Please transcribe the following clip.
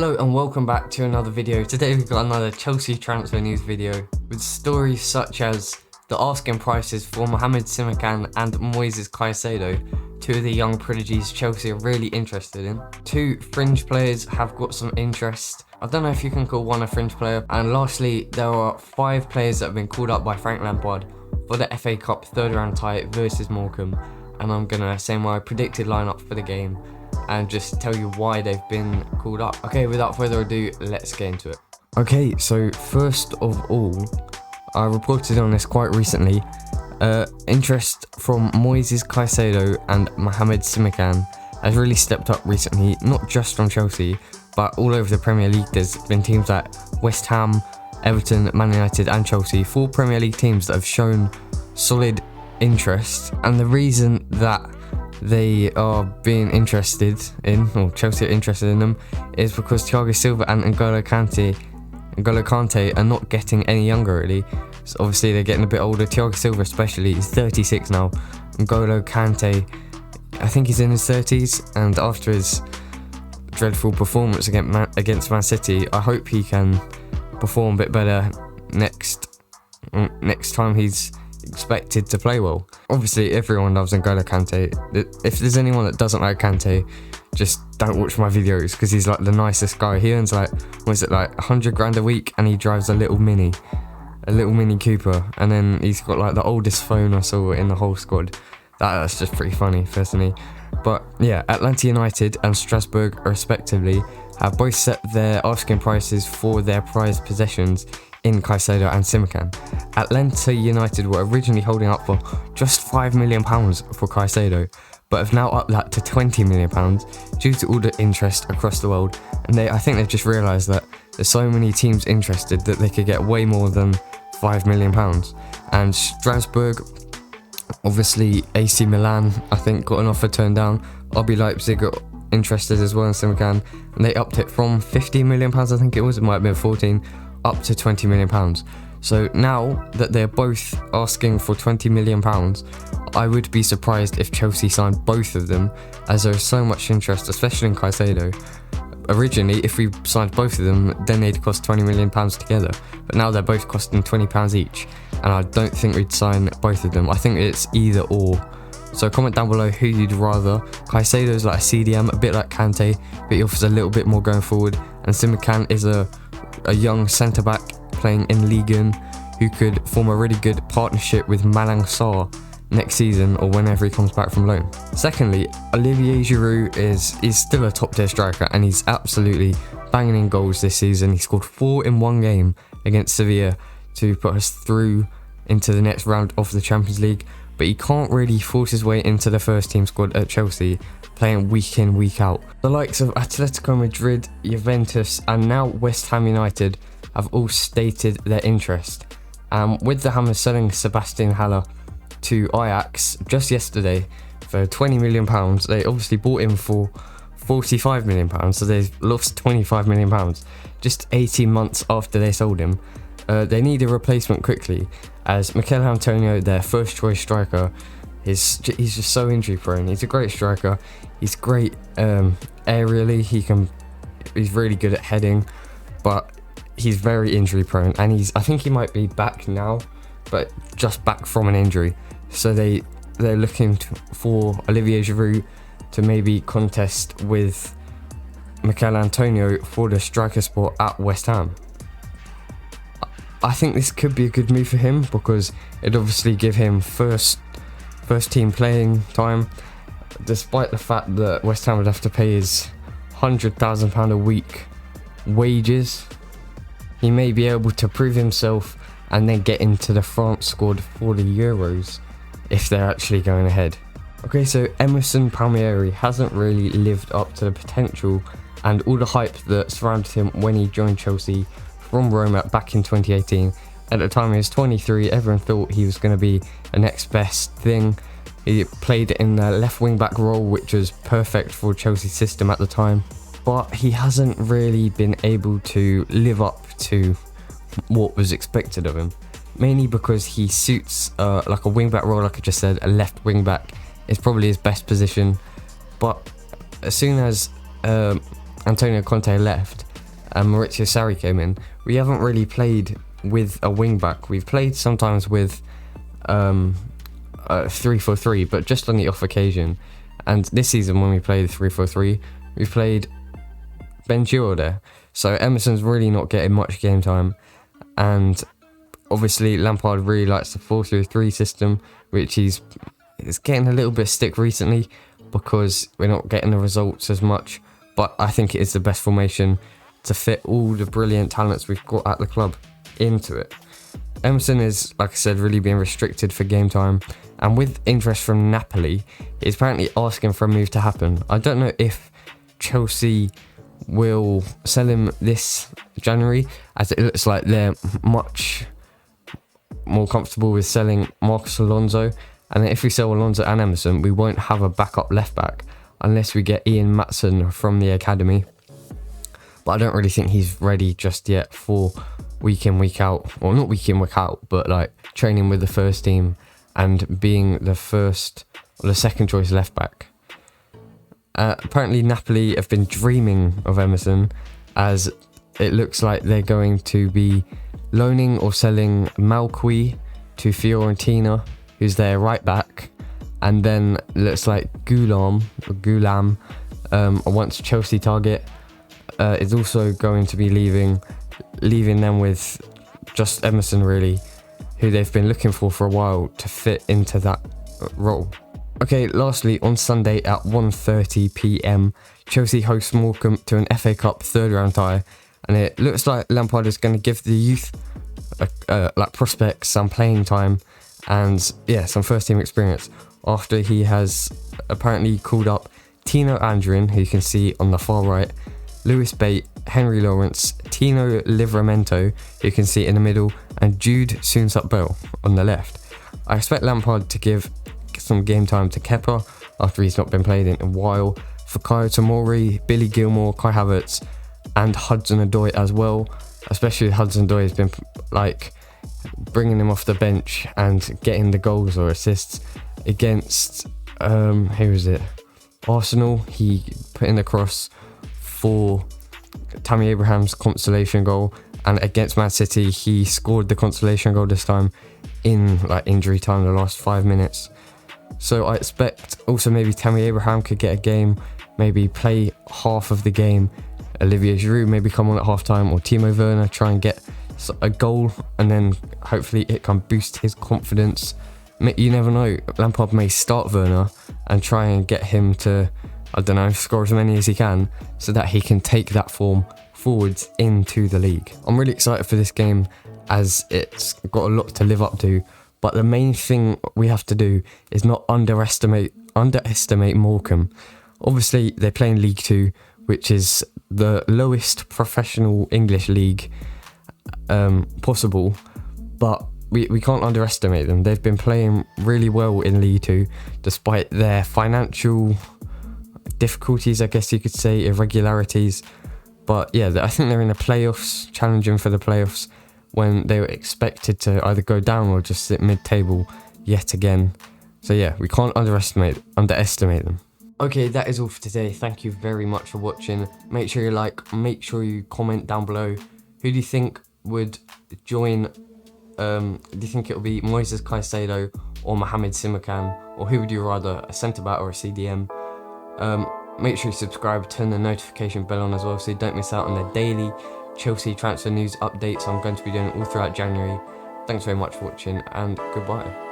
Hello and welcome back to another video. Today we've got another Chelsea transfer news video with stories such as the asking prices for Mohamed Simican and Moises Caicedo, two of the young prodigies Chelsea are really interested in. Two fringe players have got some interest. I don't know if you can call one a fringe player. And lastly, there are 5 players that have been called up by Frank Lampard for the FA Cup third round tie versus Morecambe. And I'm gonna say my predicted lineup for the game and just tell you why they've been called up. Okay, without further ado, let's get into it. Okay, so first of all, I reported on this quite recently. Interest from Moises Caicedo and Mohamed Simican has really stepped up recently, not just from Chelsea, but all over the Premier League. There's been teams like West Ham, Everton, Man United and Chelsea, 4 Premier League teams that have shown solid interest. And the reason that they are being interested in, or Chelsea are interested in them, is because Thiago Silva and N'Golo Kante are not getting any younger really. So obviously they're getting a bit older. Thiago Silva especially, he's 36 now. N'Golo Kante, I think he's in his 30s, and after his dreadful performance against Man City, I hope he can perform a bit better next time he's expected to play well. Obviously everyone loves N'Golo Kante. If there's anyone that doesn't like Kante, just don't watch my videos, because he's like the nicest guy. He earns like, what is it, like 100 grand a week, and he drives a little mini Cooper, and then he's got like the oldest phone I saw in the whole squad. That's just pretty funny personally. But yeah, Atlanta United and Strasbourg respectively have both set their asking prices for their prized possessions in Caicedo and Simican. Atlanta United were originally holding up for just £5 million for Caicedo, but have now upped that to £20 million due to all the interest across the world. And I think they've just realised that there's so many teams interested that they could get way more than £5 million. And Strasbourg, obviously AC Milan, I think got an offer turned down. RB Leipzig got interested as well in Simican, and they upped it from £15 million, I think it might have been 14, up to £20 million. So now that they're both asking for £20 million, I would be surprised if Chelsea signed both of them, as there's so much interest, especially in Caicedo. Originally, if we signed both of them, then they'd cost £20 million together, but now they're both costing £20 each, and I don't think we'd sign both of them. I think it's either or. So comment down below who you'd rather. Caicedo's like a CDM, a bit like Kante, but he offers a little bit more going forward, and Simican is a young centre-back playing in Ligue 1 who could form a really good partnership with Malang Sarr next season or whenever he comes back from loan. Secondly, Olivier Giroud is still a top tier striker, and he's absolutely banging in goals this season. He scored 4 in one game against Sevilla to put us through into the next round of the Champions League, but he can't really force his way into the first team squad at Chelsea, playing week in, week out. The likes of Atletico Madrid, Juventus and now West Ham United have all stated their interest. With the Hammers selling Sebastian Haller to Ajax just yesterday for £20 million, they obviously bought him for £45 million, so they've lost £25 million just 18 months after they sold him. They need a replacement quickly, as Mikel Antonio, their first choice striker, he's just so injury prone. He's a great striker, he's great aerially, he's really good at heading, but he's very injury prone, and I think he might be back now, but just back from an injury. So they're looking for Olivier Giroud to maybe contest with Mikel Antonio for the striker spot at West Ham. I think this could be a good move for him, because it'd obviously give him first team playing time, despite the fact that West Ham would have to pay his £100,000 a week wages. He may be able to prove himself and then get into the France squad for the Euros if they're actually going ahead. Okay, so Emerson Palmieri hasn't really lived up to the potential and all the hype that surrounded him when he joined Chelsea from Roma back in 2018. At the time he was 23, everyone thought he was going to be the next best thing. He played in the left wing back role, which was perfect for Chelsea's system at the time, but he hasn't really been able to live up to what was expected of him, mainly because he suits like a wing back role. Like I just said, a left wing back is probably his best position, but as soon as Antonio Conte left, and Maurizio Sarri came in, we haven't really played with a wing back. We've played sometimes with 3-4-3, but just on the off occasion. And this season when we played 3-4-3, we played Ben Chilwell there. So Emerson's really not getting much game time, and obviously Lampard really likes the 4-3-3 system, which is getting a little bit of stick recently because we're not getting the results as much, but I think it is the best formation to fit all the brilliant talents we've got at the club into it. Emerson is, like I said, really being restricted for game time, and with interest from Napoli, he's apparently asking for a move to happen. I don't know if Chelsea will sell him this January, as it looks like they're much more comfortable with selling Marcos Alonso, and if we sell Alonso and Emerson, we won't have a backup left back unless we get Ian Matson from the academy. But I don't really think he's ready just yet for week in, week out, or not week in, week out, but like training with the first team and being the first or the second choice left back. Apparently Napoli have been dreaming of Emerson, as it looks like they're going to be loaning or selling Malqui to Fiorentina, who's their right back, and then looks like Gulam, a once Chelsea target, is also going to be leaving them with just Emerson really, who they've been looking for a while to fit into that role. Okay, lastly, on Sunday at 1:30 PM, Chelsea hosts Morecambe to an FA Cup third round tie, and it looks like Lampard is going to give the youth like prospects some playing time and some first team experience, after he has apparently called up Tino Andrin, who you can see on the far right, Lewis Bate, Henry Lawrence, Tino Livramento, who you can see in the middle, and Jude Soonsup-Bell on the left. I expect Lampard to give some game time to Kepa after he's not been played in a while, Fikayo Tomori, Billy Gilmore, Kai Havertz, and Hudson-Odoi as well. Especially Hudson-Odoi has been like bringing him off the bench and getting the goals or assists against who was it? Arsenal. He put in the cross for Tammy Abraham's consolation goal, and against Man City he scored the consolation goal this time in like injury time, the last 5 minutes. So I expect also maybe Tammy Abraham could get a game, maybe play half of the game, Olivier Giroud maybe come on at half time, or Timo Werner try and get a goal, and then hopefully it can boost his confidence. You never know, Lampard may start Werner and try and get him to, I don't know, score as many as he can, so that he can take that form forwards into the league. I'm really excited for this game, as it's got a lot to live up to, but the main thing we have to do is not underestimate Morecambe. Obviously they're playing League 2, which is the lowest professional English league possible, but we can't underestimate them. They've been playing really well in League 2 despite their financial difficulties, I guess you could say, irregularities. But yeah, I think they're in the playoffs, challenging for the playoffs, when they were expected to either go down or just sit mid-table yet again. So yeah, we can't underestimate them. Okay, that is all for today. Thank you very much for watching. Make sure you like, make sure you comment down below. Who do you think would join? Do you think it will be Moises Caicedo or Mohamed Simakan? Or who would you rather, a centre-back or a CDM? Make sure you subscribe, turn the notification bell on as well, so you don't miss out on the daily Chelsea transfer news updates. I'm going to be doing it all throughout January. Thanks very much for watching, and goodbye.